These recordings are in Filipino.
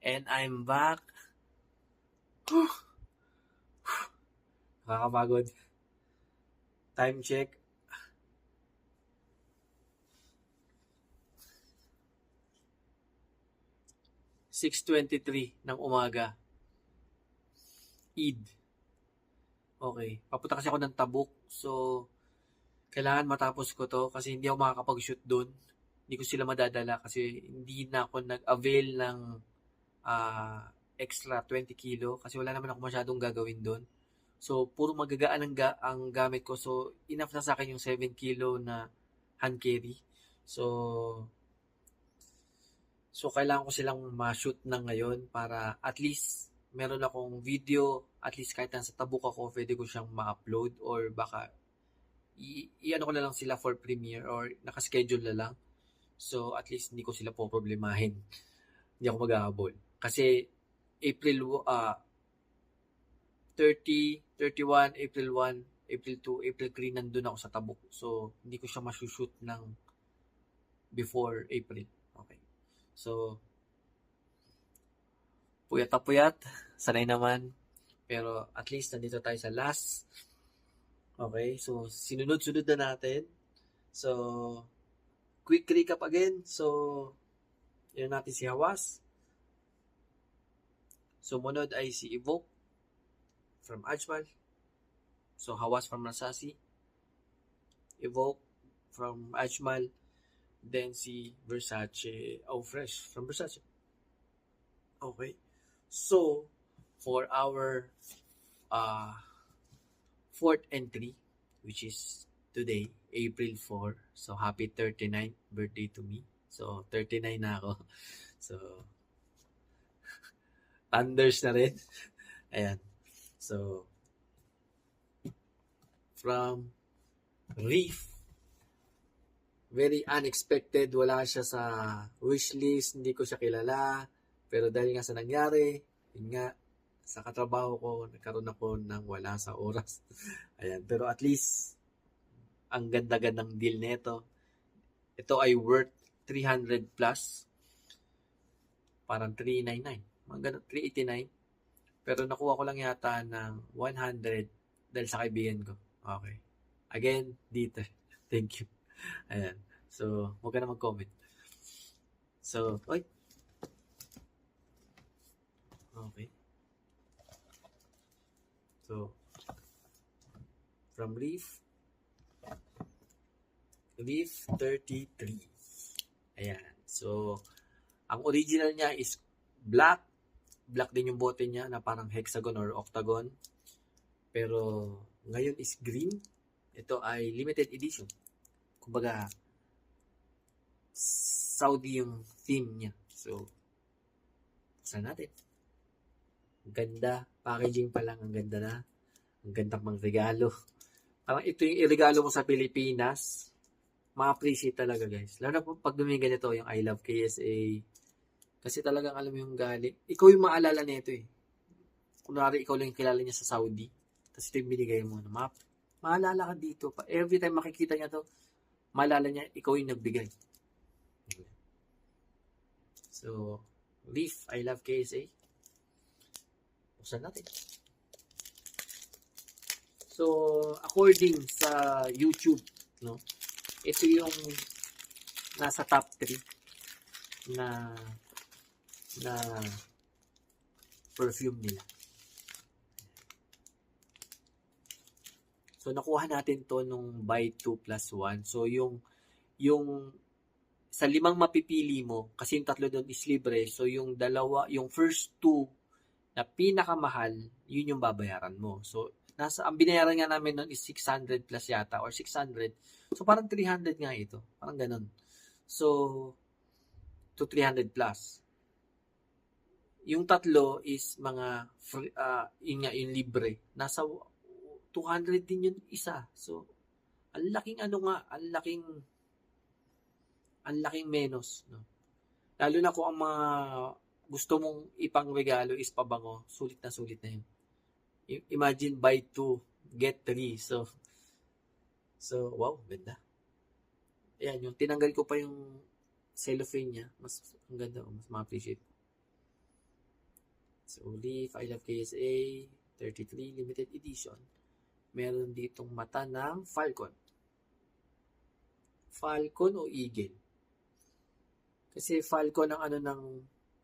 And I'm back. Nakakapagod. Time check. (6:23) ng umaga. Eid. Okay. Papunta kasi ako ng Tabuk. So, kailangan matapos ko to kasi hindi ako makakapag-shoot doon. Hindi ko sila madadala kasi hindi na ako nag-avail ng extra 20 kilo kasi wala naman ako masyadong gagawin doon. So, puro magagaan ang gamit ko. So, enough na sa akin yung 7 kilo na hand carry. So, kailangan ko silang ma-shoot na ngayon para at least meron akong video, at least kahit nasa Tabuk ako, pwede ko siyang ma-upload or baka i-ano ko na lang sila for premiere or nakaschedule na lang. So, at least hindi ko sila po problemahin. Hindi ako maghahabol. Kasi April 30, 31, April 1, April 2, April 3, nandun ako sa Tabuk. So, hindi ko siya masushoot ng before April. Okay. So, puyat na puyat. Sanay naman. Pero at least nandito tayo sa last. Okay. So, sinunod-sunod na natin. So, quick recap again. So, yun natin si Hawas. Sumunod ay si Evoke from Ajmal. So, Hawas from Nasasi. Evoke from Ajmal. Then si Versace. Oh, Fresh from Versace. Okay. So, for our fourth entry, which is today, April 4. So, happy 39th birthday to me. So, 39 na ako. So, thunders na rin. Ayan. So, from Reef, very unexpected. Wala siya sa wishlist. Hindi ko siya kilala. Pero dahil nga sa nangyari, yun nga, sa katrabaho ko, nagkaroon ako ng wala sa oras. Ayan. Pero at least, ang ganda-gandang deal nito. Ito ay worth 300 plus. Parang 399. Mga ganun, 389. Pero nakuha ko lang yata ng 100 dahil sa kaibigan ko. Okay. Again, dito. Thank you. Ayan. So, huwag ka na mag-comment. So, oy. Okay. So, from Reef 33. Ayan. So, ang original niya is black. Black din yung bote niya na parang hexagon or octagon. Pero, ngayon is green. Ito ay limited edition. Kumbaga, Saudi yung theme niya. So, buksan natin. Ganda. Packaging pa lang. Ang ganda na. Ang ganda pang regalo. Parang ito yung iregalo mo sa Pilipinas. Ma-appreciate talaga, guys. Lalo na pag dumingin ganito, yung I love KSA. Kasi talagang alam mo yung galing. Ikaw yung maalala nito eh. Kunwari, ikaw lang yung kilala niya sa Saudi. Tapos ito yung binigay mo na map. Maalala ka dito. Every time makikita niya to, maalala niya, ikaw yung nagbigay. So, Reef, I love KSA. Buksan natin. So, according sa YouTube, no, ito yung nasa top 3 na perfume nila. So, nakuha natin to nung buy 2 plus 1. So, yung sa 5 mapipili mo, kasi yung 3 doon is libre. So, yung first 2 na pinakamahal, yun yung babayaran mo. So, ang binayaran nga namin noon is 600 plus yata or 600. So, parang 300 nga ito. Parang ganun. So, to 300 plus. Yung 3 is mga yung libre. Nasa 200 din yung isa. So, ang laking menos, no? Lalo na kung ang mga gusto mong ipang regalo is pabango, sulit na yun. Imagine buy 2, get 3. So wow, ganda. Ayan, yung tinanggal ko pa yung cellophane niya, mas ang ganda, mas ma-appreciate. So, Leaf, I Love KSA, 33 limited edition. Meron ditong mata ng Falcon. Falcon o Eagle? Kasi Falcon ang ano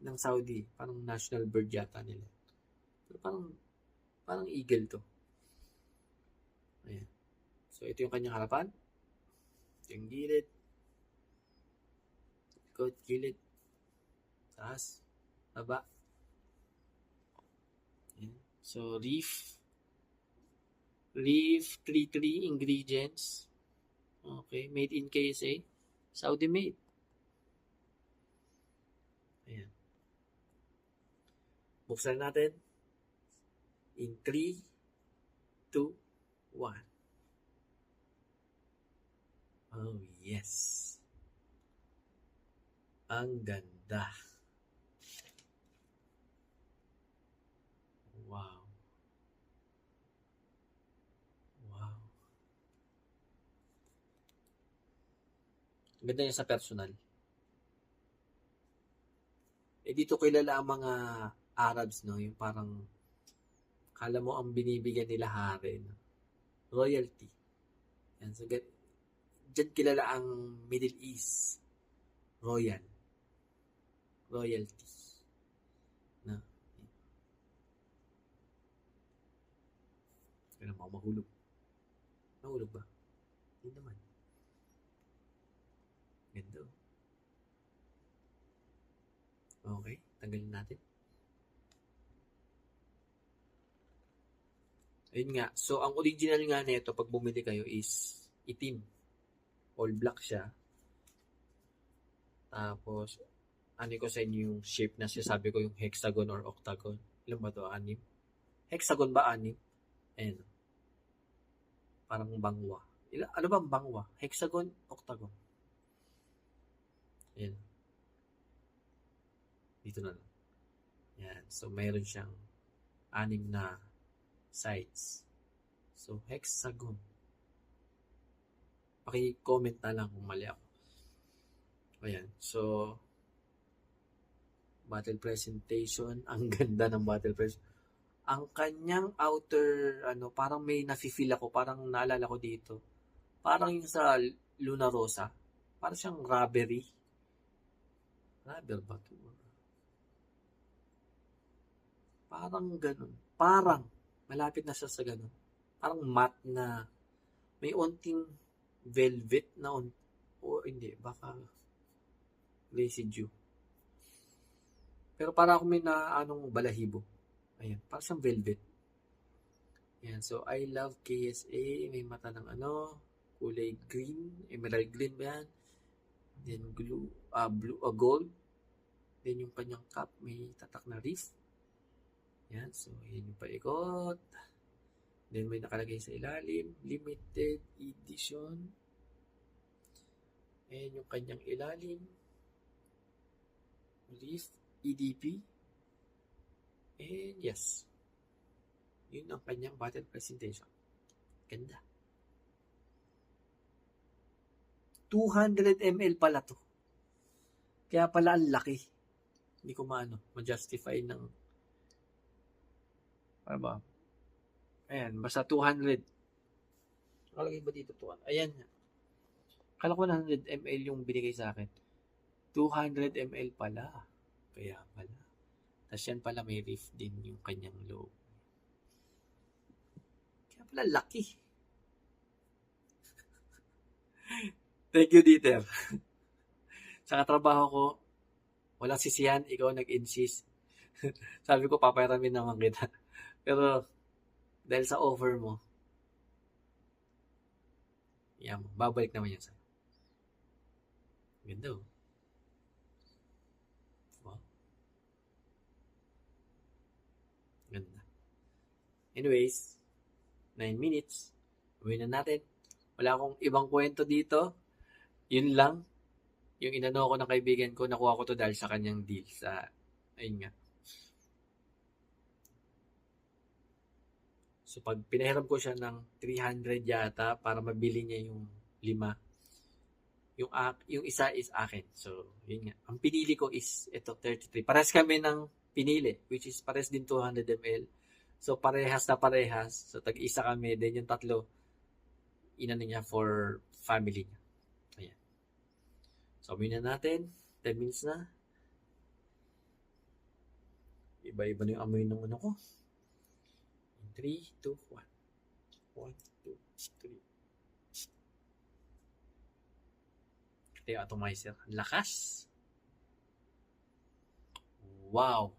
ng Saudi, parang national bird yata nila. Pero parang Eagle to. Ayan. So, ito yung kanyang harapan. Ito yung gilid. Ikot, gilid. Taas. Baba. Ayan. So, Reef 33 ingredients. Okay, made in KSA. Saudi made. Ayan. Buksan natin. In 3, 2, 1. Oh, yes. Ang ganda. Wow. Wow. Ganda niya sa personal. Dito kilala ang mga Arabs, no? Yung parang, kala mo ang binibigyan nila hari, no? Royalty. Yan. So, dyan kilala ang Middle East. Royalty. No? Kaya mo mahulog. Nahulog ba? Hindi naman. Ganda. Okay, tanggalin natin. Ayun nga. So, ang original nga nito pag bumili kayo is itim. All black siya. Tapos, ano ko sa inyo yung shape na sinasabi ko, yung hexagon or octagon. Ilan ba ito? 6? Hexagon ba 6? Ayan. Parang bangwa. Ano ba ang bangwa? Hexagon, octagon. Ayan. Dito na lang. Ayan. So, mayroon siyang 6 na sides. So, hexagon. Paki-comment na lang kung mali ako. Ayan. So, battle presentation. Ang ganda ng battle presentation. Ang kanyang outer, parang may nafe-feel ako. Parang naalala ko dito. Parang yung sa Luna Rosa. Parang siyang rubbery. Rubber ba ito? Parang ganun. Parang. Malapit na siya sa ganun. Parang matte na may onting velvet na o hindi, baka residue. Pero para ako may balahibo. Ayan, parang siyang velvet. Ayan, so I Love KSA. May mata ng kulay green. Emerald green ba yan? Then blue, gold. Then yung kanyang cap, may tatak na reef. Yan, so yun yung paikot. Then may nakalagay sa ilalim, limited edition. Ayan yung kanyang ilalim. Reef, EDP. And yes. Yun ang kanyang battle presentation. Ganda. 200 ml pala to. Kaya pala ang laki. Hindi ko ma-justify ng ano ba? Ayan, basta 200. Nakalagay ba dito 200? Ayan. Kala ko 100 ml yung binigay sa akin. 200 ml pala. Kaya pala. Tapos yan pala may reef din yung kanyang loob. Kaya pala laki. Thank you, Dieter. Sa katrabaho ko, walang sisihan, ikaw nag-insist. Sabi ko, papayaramin naman kita. Pero, dahil sa offer mo, yan, babalik naman yan sa'yo. Ganda oh. Wow. Ganda. Anyways, 9 minutes. Uwi na natin. Wala akong ibang kwento dito. Yun lang. Yung inano ko ng kaibigan ko, nakuha ko to dahil sa kanyang deal. Ayun nga. So, pag pinahiram ko siya ng 300 yata para mabili niya yung 5, Yung isa is akin. So, yun nga. Ang pinili ko is ito, 33. Parehas kami ng pinili, which is parehas din 200 ml. So, parehas na parehas. So, tag-isa kami. Then, yung tatlo, inano niya for family niya. Ayan. So, amoy na natin. 10 minutes na. Iba-iba na yung amoy ng ano ko. 3, 2, 1. 1, 2, 3. Ito yung atomizer. Lakas. Wow.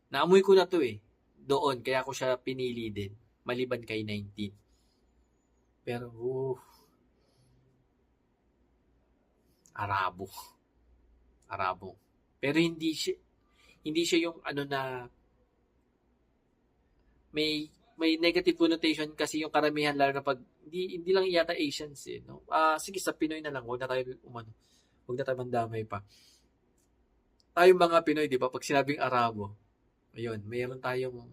Naamoy ko na to eh. Doon, kaya ko siya pinili din. Maliban kay 19. Pero, Arabo. Pero hindi siya yung ano na may negative connotation kasi yung karamihan lalo na pag hindi lang yata Asians eh, no. Sige sa Pinoy na lang, wag na tayo mandamay pa. Tayong mga Pinoy, 'di ba, pag sinabing Arabo, ayun, mayroon tayong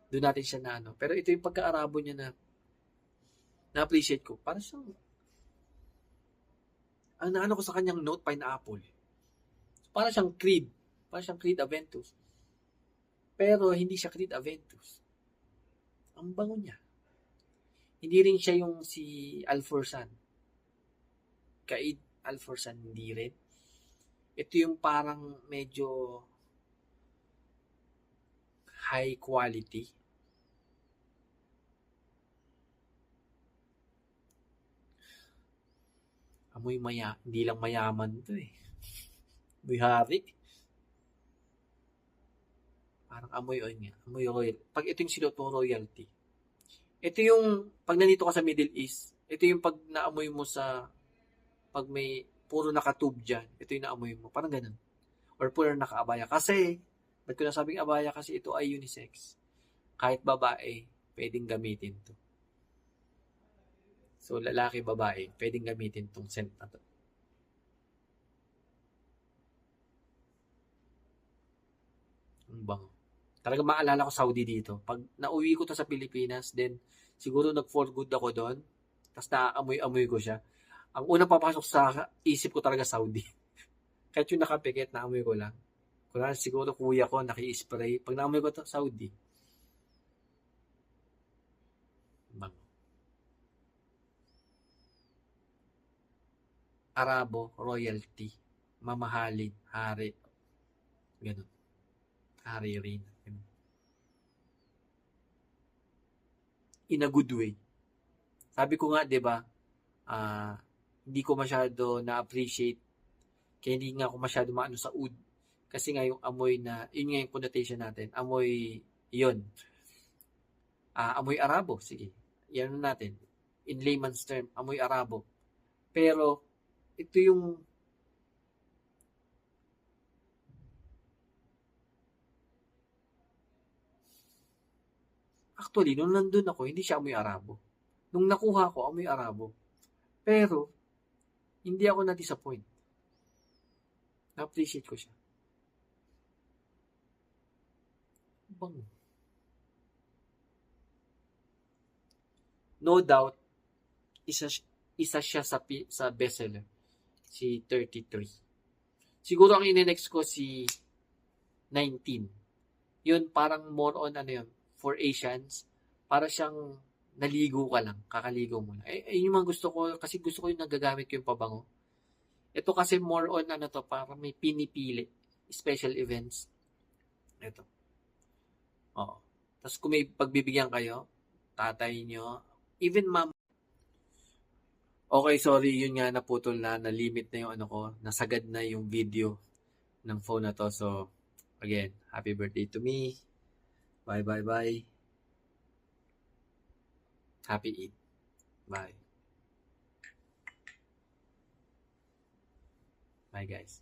doon natin siya na ano. Pero ito yung pagka-Arabo niya na-appreciate ko. Para siyang ang naano ko sa kanyang note, pineapple. Para siyang Creed. Para siyang Creed Aventus. Pero hindi siya Creed Aventus. Ang bango niya. Hindi rin siya yung si Alforsan. Caid Alforsan, hindi rin. Ito yung parang medyo high quality. Amoy hindi lang mayaman to eh. Amoy hari. Parang amoy royal. Pag ito yung sinuto royalty. Ito yung, pag nandito ka sa Middle East, ito yung pag naamoy mo pag may puro nakatube dyan, ito yung naamoy mo. Parang ganun. Or puro nakaabaya. Kasi, ba't ko nasabing abaya? Kasi ito ay unisex. Kahit babae, pwedeng gamitin to. So, lalaki, babae, pwedeng gamitin tong scent na to. Ang bango. Talaga maalala ko Saudi dito. Pag nauwi ko to sa Pilipinas, then siguro nag-for good ako doon. Tapos naaamoy-amoy ko siya. Ang unang papasok sa isip ko talaga Saudi. Kahit yung nakapikit, naamoy ko lang. Kung siguro kuya ko, naki-spray. Pag naamoy ko to, Saudi. Bango. Arabo, royalty. Mamahalin, hari. Ganun. Hari rin. In a good way. Sabi ko nga, 'di ba? Hindi ko masyado na-appreciate kaya hindi nga ako masyado maano sa oud. Kasi nga yung amoy yun nga yung connotation natin. Amoy, yun. Amoy Arabo, sige. Yan natin. In layman's term, amoy Arabo. Pero, ito yung actually, nung nandun ako, hindi siya amoy Arabo. Nung nakuha ko, amoy Arabo. Pero, hindi ako na-disappoint. Na-appreciate ko siya. Bango. No doubt, isa siya sa bestseller. Si 33. Siguro ang ine-next ko si 19. Yun, parang more on for Asians. Para siyang naligo ka lang, kakaligo mo na. Yung mga gusto ko, kasi gusto ko yung nagagamit ko yung pabango. Ito kasi more on para may pinipili. Special events. Ito. Oo. Tapos kung may pagbibigyan kayo, tatay nyo, even mom. Okay, sorry, yun nga naputol na-limit na yung ko, nasagad na yung video ng phone na to. So, again, happy birthday to me. Bye, bye, bye. Happy Eid. Bye. Bye, guys.